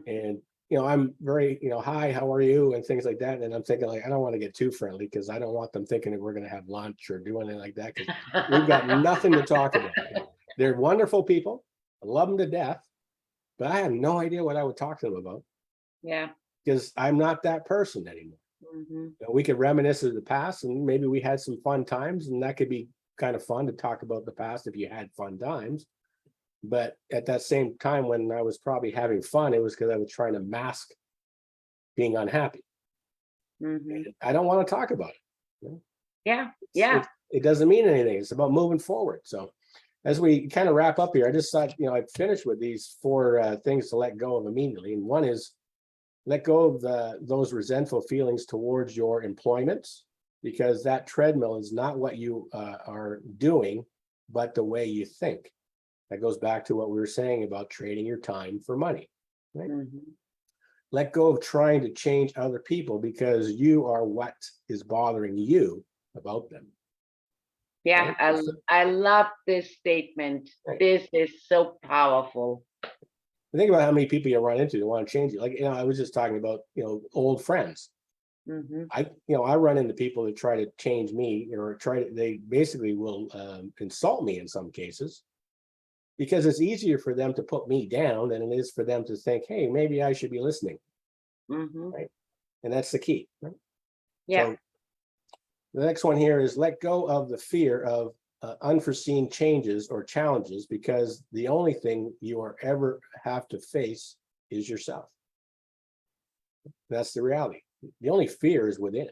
And, I'm very, hi, how are you? And things like that. And I'm thinking, like, I don't want to get too friendly because I don't want them thinking that we're going to have lunch or do anything like that, because we've got nothing to talk about. They're wonderful people. I love them to death, but I have no idea what I would talk to them about. Yeah. Because I'm not that person anymore. We could reminisce of the past, and maybe we had some fun times, and that could be kind of fun to talk about the past if you had fun times. But at that same time, when I was probably having fun, it was because I was trying to mask being unhappy. I don't want to talk about it. It doesn't mean anything. It's about moving forward. So as we kind of wrap up here, I just thought, I'd finish with these 4 things to let go of immediately. And one is, let go of those resentful feelings towards your employment, because that treadmill is not what you are doing, but the way you think. That goes back to what we were saying about trading your time for money. Right? Let go of trying to change other people, because you are what is bothering you about them. Yeah, right? I love this statement. Right. This is so powerful. Think about how many people you run into that want to change you. Like, I was just talking about, old friends. I run into people that try to change me, or they basically will insult me in some cases, because it's easier for them to put me down than it is for them to think, hey, maybe I should be listening. Right. And that's the key. Right? Yeah. So the next one here is, let go of the fear of unforeseen changes or challenges, because the only thing you are ever have to face is yourself. That's the reality. The only fear is within.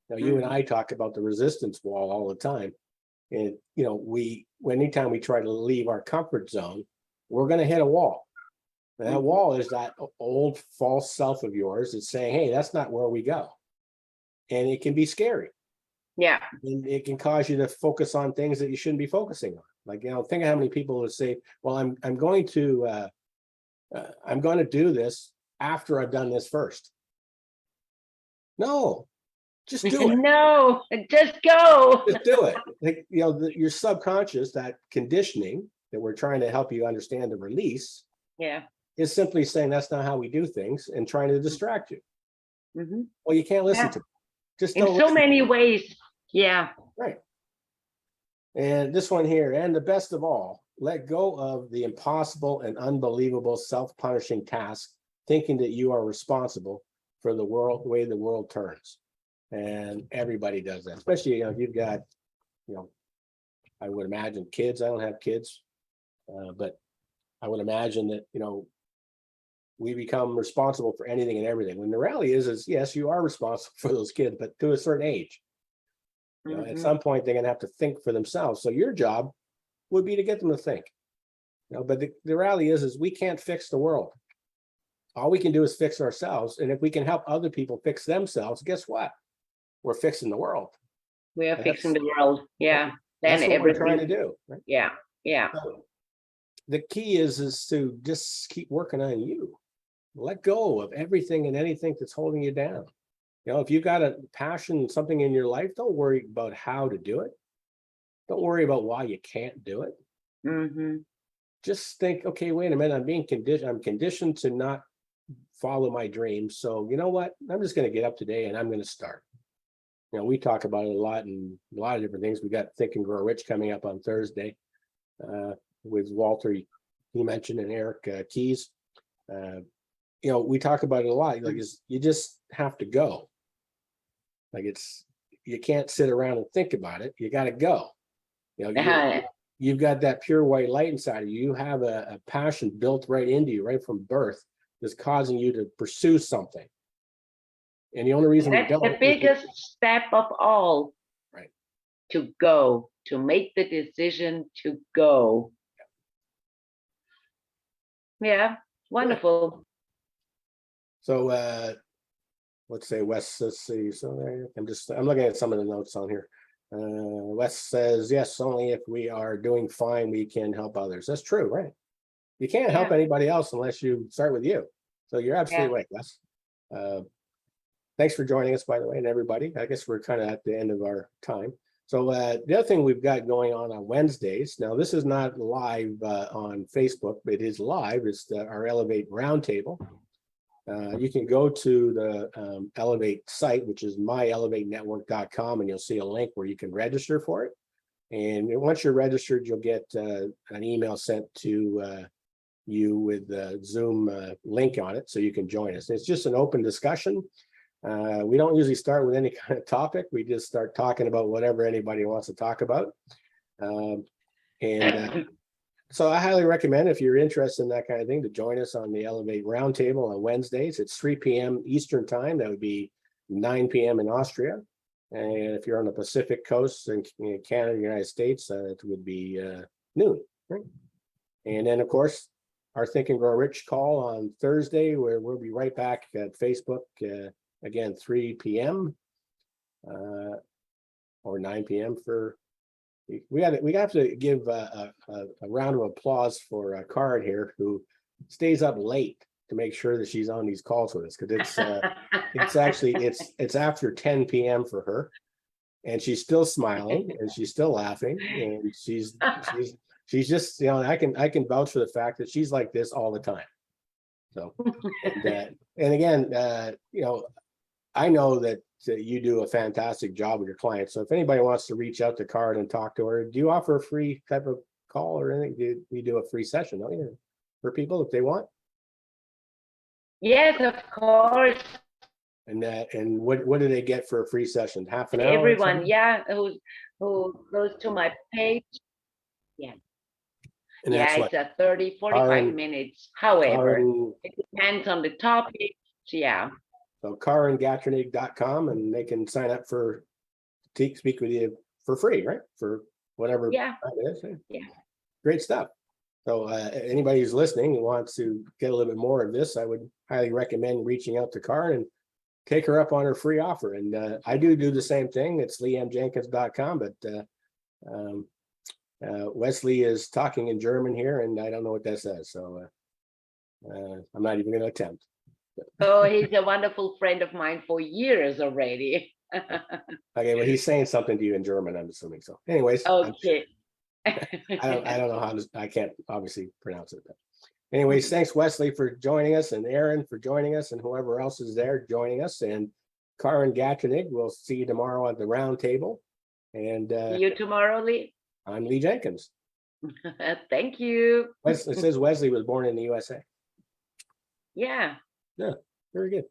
Now, you and I talk about the resistance wall all the time. And, anytime we try to leave our comfort zone, we're going to hit a wall. And that wall is that old false self of yours that's saying, hey, that's not where we go. And it can be scary. Yeah. And it can cause you to focus on things that you shouldn't be focusing on. Like, think of how many people would say, well, I'm going to do this after I've done this first. No, just do it. No, just go. Just do it. Like, your subconscious, that conditioning that we're trying to help you understand and release, is simply saying that's not how we do things and trying to distract you. Well, you can't listen to it. Just don't. In so many ways. Yeah. Right. And this one here, and the best of all, let go of the impossible and unbelievable self-punishing task, thinking that you are responsible for the way the world turns. And everybody does that, especially if you've got, I would imagine kids. I don't have kids, but I would imagine that we become responsible for anything and everything. When the reality is yes, you are responsible for those kids, but to a certain age. At some point, they're going to have to think for themselves. So your job would be to get them to think. But the reality is we can't fix the world. All we can do is fix ourselves. And if we can help other people fix themselves, guess what? We're fixing the world. We are fixing the world. Yeah. That's what we're trying to do. Right? Yeah. Yeah. So the key is to just keep working on you. let go of everything and anything that's holding you down. You know, if you've got a passion, something in your life, don't worry about how to do it. Don't worry about why you can't do it. Mm-hmm. Just think, okay, wait a minute, I'm conditioned to not follow my dreams. So you know what? I'm just going to get up today and I'm going to start. You know, we talk about it a lot and a lot of different things. We got Think and Grow Rich coming up on Thursday with Walter, he mentioned, and Eric Keys. You know, we talk about it a lot. Like, you just have to go. Like, you can't sit around and think about it. You got to go. You know, you've got that pure white light inside of you. You have a passion built right into you, right from birth, that's causing you to pursue something. And the only reason you That's don't, the biggest step of all. right? To go, to make the decision to go. Yeah, wonderful. So let's say Wes, let's see. So I'm looking at some of the notes on here. Wes says, yes, only if we are doing fine, we can help others. That's true, right? You can't help anybody else unless you start with you. So you're absolutely right, Wes. Thanks for joining us, by the way, and everybody. I guess we're kind of at the end of our time. So the other thing we've got going on Wednesdays, now this is not live on Facebook, but it is live. It's our Elevate Roundtable. You can go to the Elevate site, which is myelevatenetwork.com, and you'll see a link where you can register for it. And once you're registered, you'll get an email sent to you with the Zoom link on it, so you can join us. It's just an open discussion. We don't usually start with any kind of topic. We just start talking about whatever anybody wants to talk about. So I highly recommend, if you're interested in that kind of thing, to join us on the Elevate Roundtable on Wednesdays. It's 3 p.m. Eastern time. That would be 9 p.m. in Austria. And if you're on the Pacific coast in Canada, United States, it would be noon. Right? And then, of course, our Think and Grow Rich call on Thursday, where we'll be right back at Facebook, again, 3 p.m. Or 9 p.m. for. We have to give a round of applause for Karen here, who stays up late to make sure that she's on these calls with us, because it's actually it's after 10 p.m. for her, and she's still smiling and she's still laughing, and she's just, you know, I can vouch for the fact that she's like this all the time. So and again, you know, I know that you do a fantastic job with your clients. So if anybody wants to reach out to Karen and talk to her, do you offer a free type of call or anything? Do you do a free session, don't you, for people if they want? Yes, of course. And what do they get for a free session? Half an hour? Everyone, yeah, who goes to my page. Yeah. And yeah, it's a 30, 45 minutes. However, it depends on the topic. Yeah. So KarenGatrinig.com, and they can sign up for speak with you for free, right? For whatever. Yeah. It is. Yeah. Great stuff. So anybody who's listening and wants to get a little bit more of this, I would highly recommend reaching out to Karen and take her up on her free offer. And I do the same thing. It's liamjenkins.com, but Wesley is talking in German here, and I don't know what that says. So I'm not even going to attempt. Oh, he's a wonderful friend of mine for years already. Okay, well, he's saying something to you in German, I'm assuming. So anyways, okay. I don't know how to, I can't obviously pronounce it. But anyways, thanks Wesley for joining us, and Aaron for joining us, and whoever else is there joining us, and Karen Gatrinig. We'll see you tomorrow at the round table. And see you tomorrow, Lee. I'm Lee Jenkins. Thank you. It says Wesley was born in the USA. Yeah. Yeah, very good.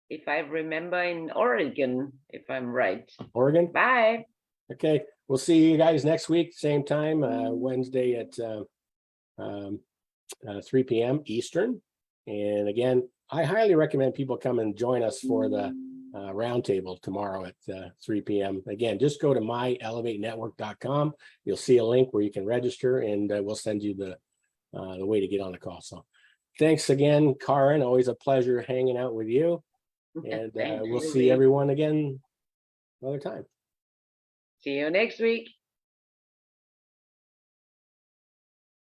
If I remember, in Oregon, if I'm right. Oregon? Bye. Okay, we'll see you guys next week, same time, Wednesday at 3 p.m. Eastern. And again, I highly recommend people come and join us for the roundtable tomorrow at 3 p.m. Again, just go to myelevatenetwork.com. You'll see a link where you can register, and we'll send you the way to get on the call. So thanks again, Karen. Always a pleasure hanging out with you. And we'll see everyone again another time. See you next week.